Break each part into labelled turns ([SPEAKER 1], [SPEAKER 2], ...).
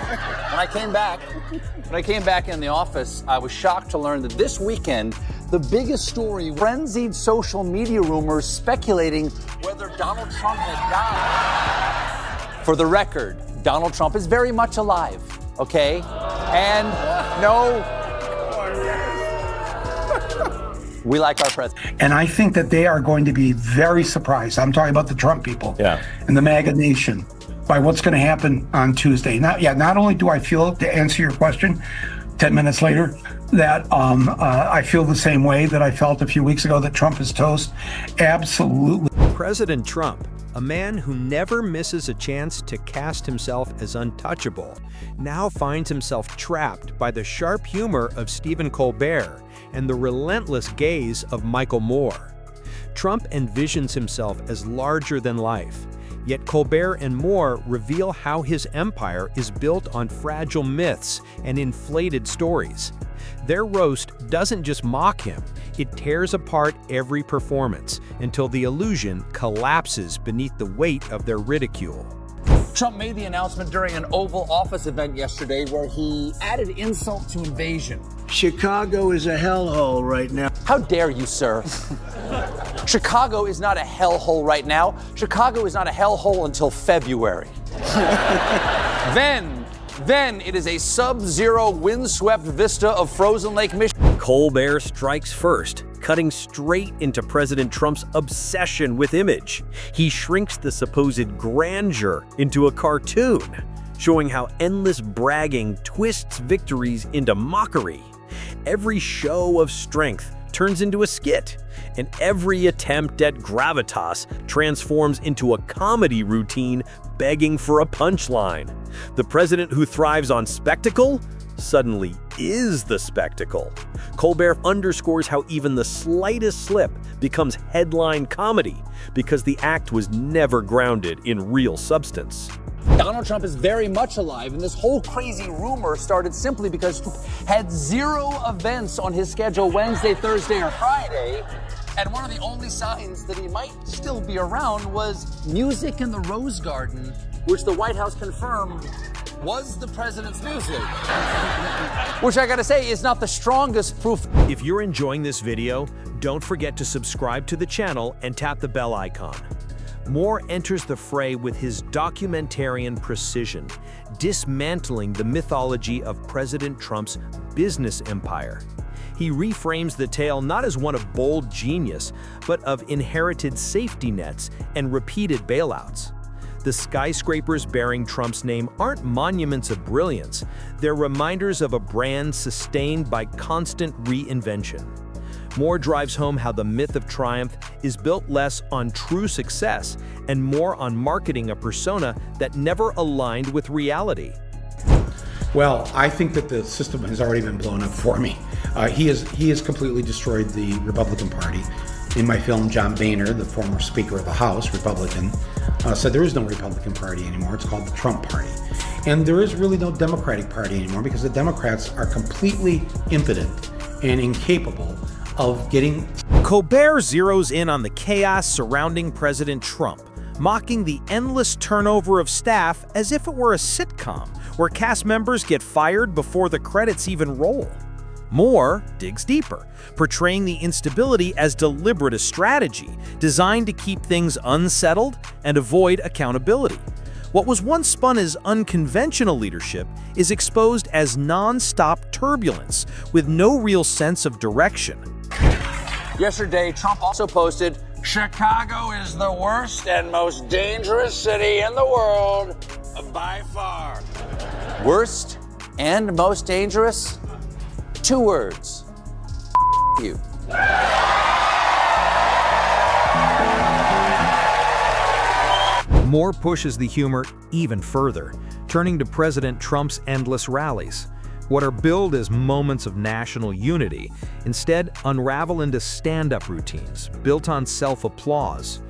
[SPEAKER 1] When I came back in the office, I was shocked to learn that this weekend, the biggest story, frenzied social media rumors speculating whether Donald Trump had died. For the record, Donald Trump is very much alive, okay? And no, we like our president.
[SPEAKER 2] And I think that they are going to be very surprised. I'm talking about the Trump people and the MAGA nation by what's going to happen on Tuesday. Not only do I feel, to answer your question 10 minutes later, that I feel the same way that I felt a few weeks ago that Trump is toast. Absolutely.
[SPEAKER 3] President Trump, a man who never misses a chance to cast himself as untouchable, now finds himself trapped by the sharp humor of Stephen Colbert and the relentless gaze of Michael Moore. Trump envisions himself as larger than life, yet Colbert and Moore reveal how his empire is built on fragile myths and inflated stories. Their roast doesn't just mock him, it tears apart every performance until the illusion collapses beneath the weight of their ridicule.
[SPEAKER 1] Trump made the announcement during an Oval Office event yesterday where he added insult to invasion.
[SPEAKER 4] Chicago is a hellhole right now.
[SPEAKER 1] How dare you, sir? Chicago is not a hellhole right now. Chicago is not a hellhole until February. Then it is a sub-zero windswept vista of frozen Lake Michigan.
[SPEAKER 3] Colbert strikes first, cutting straight into President Trump's obsession with image. He shrinks the supposed grandeur into a cartoon, showing how endless bragging twists victories into mockery. Every show of strength turns into a skit, and every attempt at gravitas transforms into a comedy routine begging for a punchline. The president who thrives on spectacle suddenly is the spectacle. Colbert underscores how even the slightest slip becomes headline comedy because the act was never grounded in real substance.
[SPEAKER 1] Donald Trump is very much alive, and this whole crazy rumor started simply because Trump had 0 events on his schedule Wednesday, Thursday, or Friday, and one of the only signs that he might still be around was music in the Rose Garden, which the White House confirmed was the president's music. Which I gotta say is not the strongest proof.
[SPEAKER 3] If you're enjoying this video, don't forget to subscribe to the channel and tap the bell icon. Moore enters the fray with his documentarian precision, dismantling the mythology of President Trump's business empire. He reframes the tale not as one of bold genius, but of inherited safety nets and repeated bailouts. The skyscrapers bearing Trump's name aren't monuments of brilliance, they're reminders of a brand sustained by constant reinvention. Moore drives home how the myth of triumph is built less on true success and more on marketing a persona that never aligned with reality.
[SPEAKER 2] Well, I think that the system has already been blown up for me. He has completely destroyed the Republican Party. In my film, John Boehner, the former Speaker of the House, Republican, said there is no Republican Party anymore. It's called the Trump Party. And there is really no Democratic Party anymore because the Democrats are completely impotent and incapable of getting...
[SPEAKER 3] Colbert zeroes in on the chaos surrounding President Trump, mocking the endless turnover of staff as if it were a sitcom where cast members get fired before the credits even roll. Moore digs deeper, portraying the instability as deliberate a strategy designed to keep things unsettled and avoid accountability. What was once spun as unconventional leadership is exposed as non-stop turbulence with no real sense of direction.
[SPEAKER 1] Yesterday, Trump also posted, "Chicago is the worst and most dangerous city in the world by far." Worst and most dangerous? 2 words. You.
[SPEAKER 3] Moore pushes the humor even further, turning to President Trump's endless rallies. What are billed as moments of national unity instead unravel into stand-up routines built on self-applause.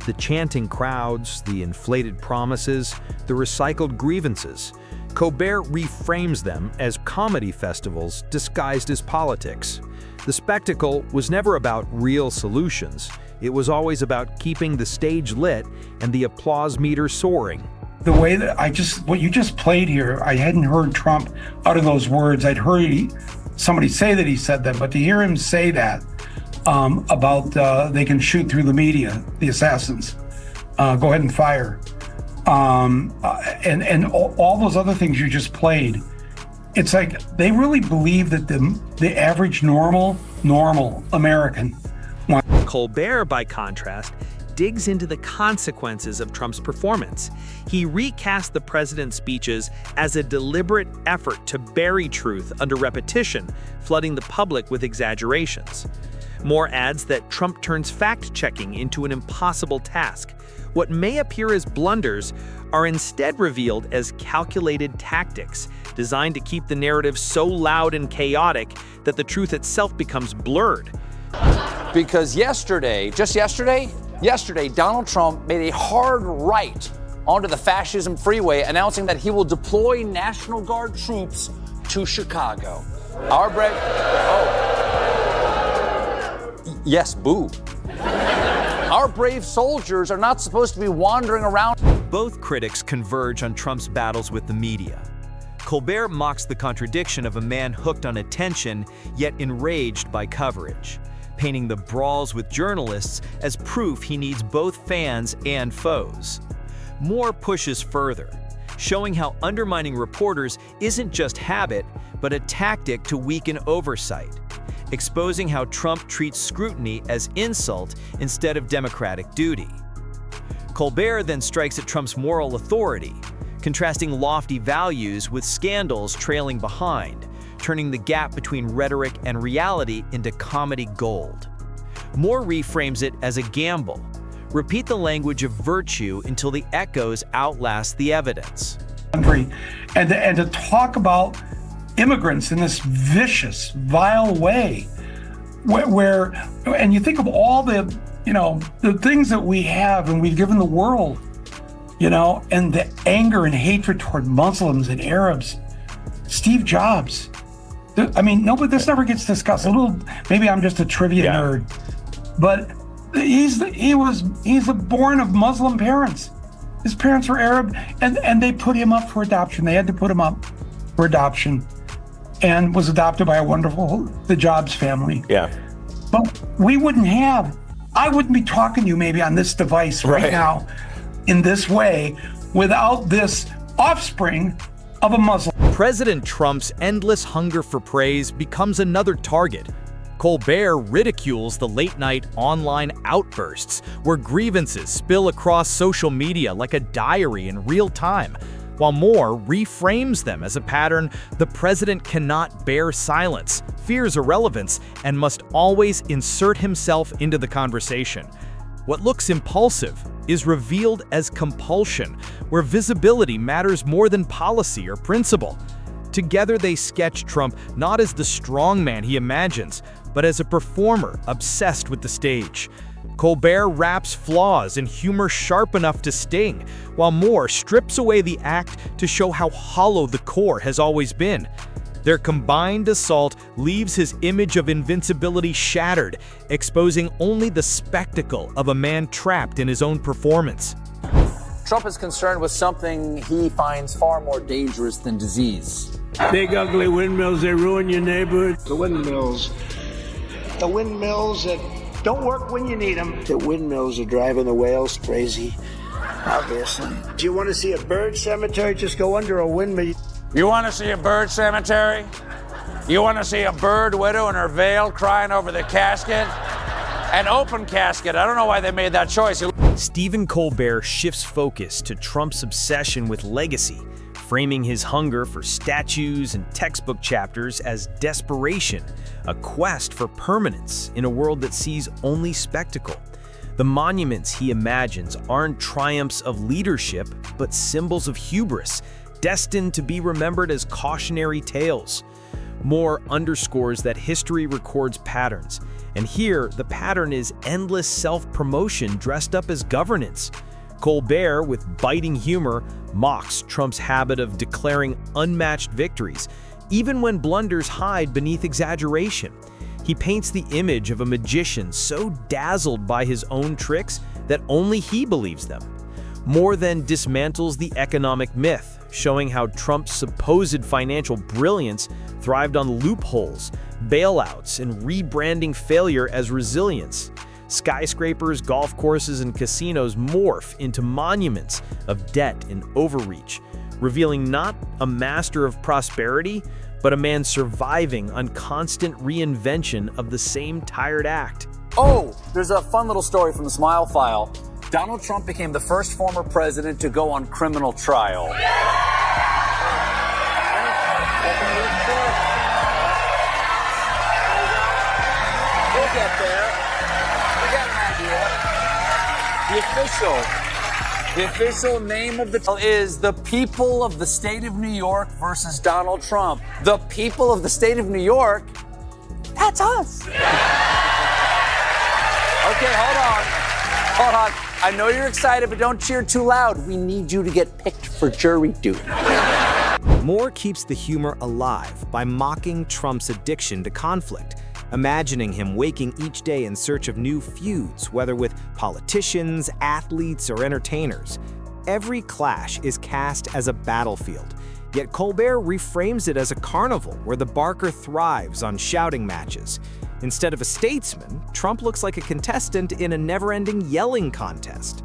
[SPEAKER 3] The chanting crowds, the inflated promises, the recycled grievances. Colbert reframes them as comedy festivals disguised as politics. The spectacle was never about real solutions. It was always about keeping the stage lit and the applause meter soaring.
[SPEAKER 2] The way that what you just played here, I hadn't heard Trump utter those words. I'd heard somebody say that he said them, but to hear him say that about they can shoot through the media, the assassins, go ahead and fire, and all those other things you just played, it's like they really believe that the average normal American.
[SPEAKER 5] Colbert, by contrast, digs into the consequences of Trump's performance. He recast the president's speeches as a deliberate effort to bury truth under repetition, flooding the public with exaggerations. Moore adds that Trump turns fact-checking into an impossible task. What may appear as blunders are instead revealed as calculated tactics, designed to keep the narrative so loud and chaotic that the truth itself becomes blurred.
[SPEAKER 1] Because yesterday, Donald Trump made a hard right onto the fascism freeway, announcing that he will deploy National Guard troops to Chicago. Our brave... Yes, boo. Our brave soldiers are not supposed to be wandering around.
[SPEAKER 3] Both critics converge on Trump's battles with the media. Colbert mocks the contradiction of a man hooked on attention, yet enraged by coverage, painting the brawls with journalists as proof he needs both fans and foes. Moore pushes further, showing how undermining reporters isn't just habit, but a tactic to weaken oversight, exposing how Trump treats scrutiny as insult instead of democratic duty. Colbert then strikes at Trump's moral authority, contrasting lofty values with scandals trailing behind, turning the gap between rhetoric and reality into comedy gold. Moore reframes it as a gamble. Repeat the language of virtue until the echoes outlast the evidence.
[SPEAKER 2] And to talk about immigrants in this vicious, vile way, where and you think of all the things that we have and we've given the world, and the anger and hatred toward Muslims and Arabs. Steve Jobs. I mean, this never gets discussed. Maybe I'm just a trivia nerd, but he's born of Muslim parents. His parents were Arab, and they put him up for adoption. They had to put him up for adoption, and was adopted by the Jobs family.
[SPEAKER 6] Yeah.
[SPEAKER 2] But I wouldn't be talking to you maybe on this device right now in this way without this offspring of a Muslim.
[SPEAKER 7] President Trump's endless hunger for praise becomes another target. Colbert ridicules the late-night online outbursts where grievances spill across social media like a diary in real time, while Moore reframes them as a pattern the president cannot bear silence, fears irrelevance, and must always insert himself into the conversation. What looks impulsive is revealed as compulsion, where visibility matters more than policy or principle. Together they sketch Trump not as the strongman he imagines, but as a performer obsessed with the stage. Colbert wraps flaws in humor sharp enough to sting, while Moore strips away the act to show how hollow the core has always been. Their combined assault leaves his image of invincibility shattered, exposing only the spectacle of a man trapped in his own performance.
[SPEAKER 1] Trump is concerned with something he finds far more dangerous than disease.
[SPEAKER 4] Big ugly windmills, they ruin your neighborhood.
[SPEAKER 8] The windmills that don't work when you need them. The windmills are driving the whales crazy, obviously. Do you want to see a bird cemetery? Just go under a windmill.
[SPEAKER 9] You want to see a bird cemetery? You want to see a bird widow in her veil crying over the casket? An open casket. I don't know why they made that choice.
[SPEAKER 3] Stephen Colbert shifts focus to Trump's obsession with legacy, framing his hunger for statues and textbook chapters as desperation, a quest for permanence in a world that sees only spectacle. The monuments he imagines aren't triumphs of leadership, but symbols of hubris, destined to be remembered as cautionary tales. Moore underscores that history records patterns, and here the pattern is endless self-promotion dressed up as governance. Colbert, with biting humor, mocks Trump's habit of declaring unmatched victories, even when blunders hide beneath exaggeration. He paints the image of a magician so dazzled by his own tricks that only he believes them. Moore then dismantles the economic myth, showing how Trump's supposed financial brilliance thrived on loopholes, bailouts, and rebranding failure as resilience. Skyscrapers, golf courses, and casinos morph into monuments of debt and overreach, revealing not a master of prosperity, but a man surviving on constant reinvention of the same tired act.
[SPEAKER 1] Oh, there's a fun little story from the Smile File. Donald Trump became the first former president to go on criminal trial. We'll get there. We got an idea. The official name of the trial is the people of the state of New York versus Donald Trump. The people of the state of New York, that's us. Okay, hold on. I know you're excited, but don't cheer too loud. We need you to get picked for jury duty.
[SPEAKER 3] Moore keeps the humor alive by mocking Trump's addiction to conflict, imagining him waking each day in search of new feuds, whether with politicians, athletes, or entertainers. Every clash is cast as a battlefield, yet Colbert reframes it as a carnival where the barker thrives on shouting matches. Instead of a statesman, Trump looks like a contestant in a never-ending yelling contest.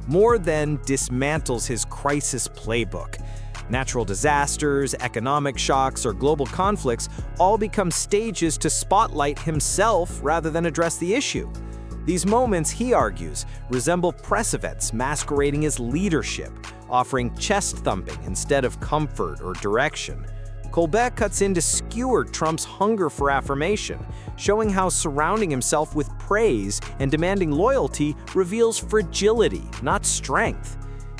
[SPEAKER 3] Moore then dismantles his crisis playbook. Natural disasters, economic shocks, or global conflicts all become stages to spotlight himself rather than address the issue. These moments, he argues, resemble press events masquerading as leadership, offering chest-thumping instead of comfort or direction. Colbert cuts in to skewer Trump's hunger for affirmation, showing how surrounding himself with praise and demanding loyalty reveals fragility, not strength.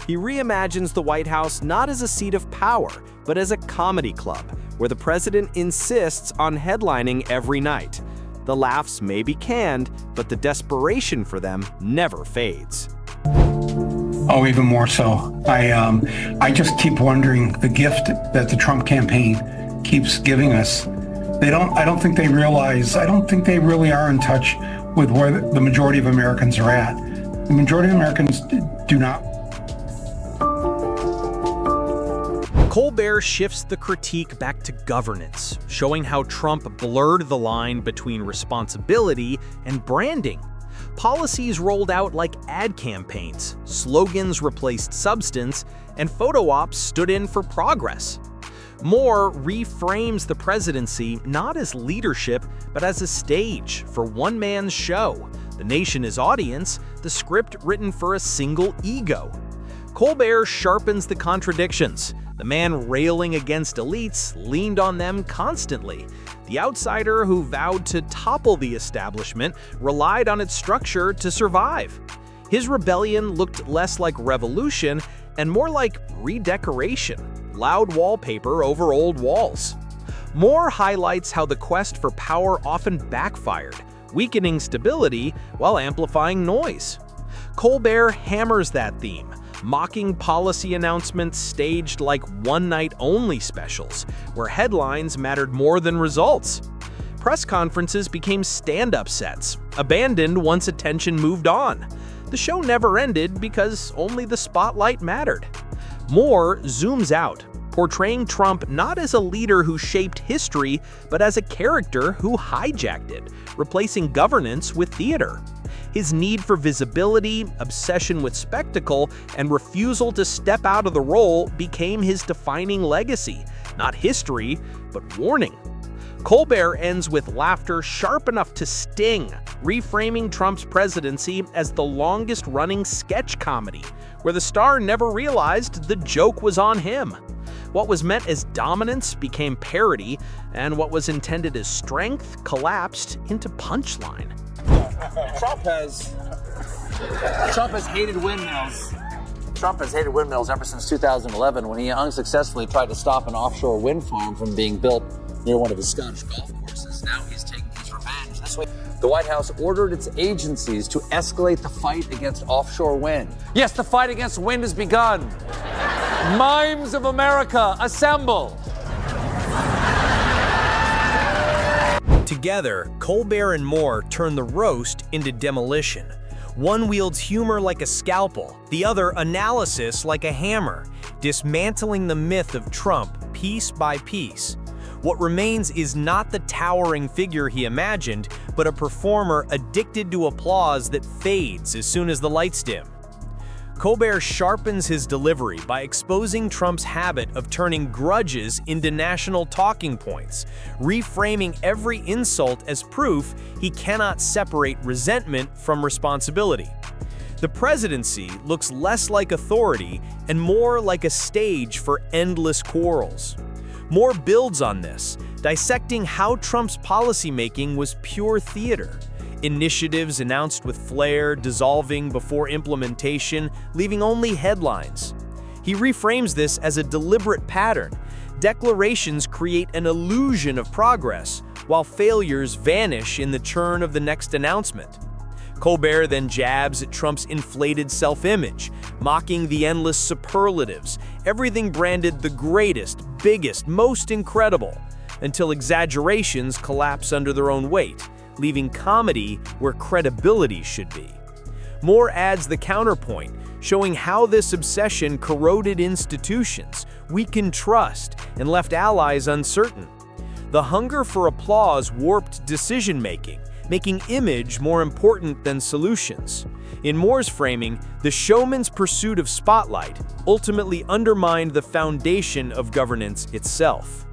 [SPEAKER 3] He reimagines the White House not as a seat of power, but as a comedy club, where the president insists on headlining every night. The laughs may be canned, but the desperation for them never fades.
[SPEAKER 2] Oh, even more so. I just keep wondering the gift that the Trump campaign keeps giving us. I don't think they realize, I don't think they really are in touch with where the majority of Americans are at. The majority of Americans do not.
[SPEAKER 5] Colbert shifts the critique back to governance, showing how Trump blurred the line between responsibility and branding. Policies rolled out like ad campaigns, slogans replaced substance, and photo ops stood in for progress. Moore reframes the presidency not as leadership, but as a stage for one man's show. The nation is audience, the script written for a single ego. Colbert sharpens the contradictions. The man railing against elites leaned on them constantly. The outsider who vowed to topple the establishment relied on its structure to survive. His rebellion looked less like revolution and more like redecoration, loud wallpaper over old walls. Moore highlights how the quest for power often backfired, weakening stability while amplifying noise. Colbert hammers that theme, mocking policy announcements staged like one-night-only specials, where headlines mattered more than results. Press conferences became stand-up sets, abandoned once attention moved on. The show never ended because only the spotlight mattered. Moore zooms out, portraying Trump not as a leader who shaped history, but as a character who hijacked it, replacing governance with theater. His need for visibility, obsession with spectacle, and refusal to step out of the role became his defining legacy, not history, but warning. Colbert ends with laughter sharp enough to sting, reframing Trump's presidency as the longest-running sketch comedy, where the star never realized the joke was on him. What was meant as dominance became parody, and what was intended as strength collapsed into punchline.
[SPEAKER 1] Trump has hated windmills. Trump has hated windmills ever since 2011 when he unsuccessfully tried to stop an offshore wind farm from being built near one of his Scottish golf courses. Now he's taking his revenge. This week, the White House ordered its agencies to escalate the fight against offshore wind. Yes, the fight against wind has begun. Mimes of America, assemble!
[SPEAKER 3] Together, Colbert and Moore turn the roast into demolition. One wields humor like a scalpel, the other analysis like a hammer, dismantling the myth of Trump piece by piece. What remains is not the towering figure he imagined, but a performer addicted to applause that fades as soon as the lights dim. Colbert sharpens his delivery by exposing Trump's habit of turning grudges into national talking points, reframing every insult as proof he cannot separate resentment from responsibility. The presidency looks less like authority and more like a stage for endless quarrels. Moore builds on this, dissecting how Trump's policymaking was pure theater. Initiatives announced with flair, dissolving before implementation, leaving only headlines. He reframes this as a deliberate pattern. Declarations create an illusion of progress, while failures vanish in the churn of the next announcement. Colbert then jabs at Trump's inflated self-image, mocking the endless superlatives, everything branded the greatest, biggest, most incredible, until exaggerations collapse under their own weight, leaving comedy where credibility should be. Moore adds the counterpoint, showing how this obsession corroded institutions, weakened trust, and left allies uncertain. The hunger for applause warped decision-making, making image more important than solutions. In Moore's framing, the showman's pursuit of spotlight ultimately undermined the foundation of governance itself.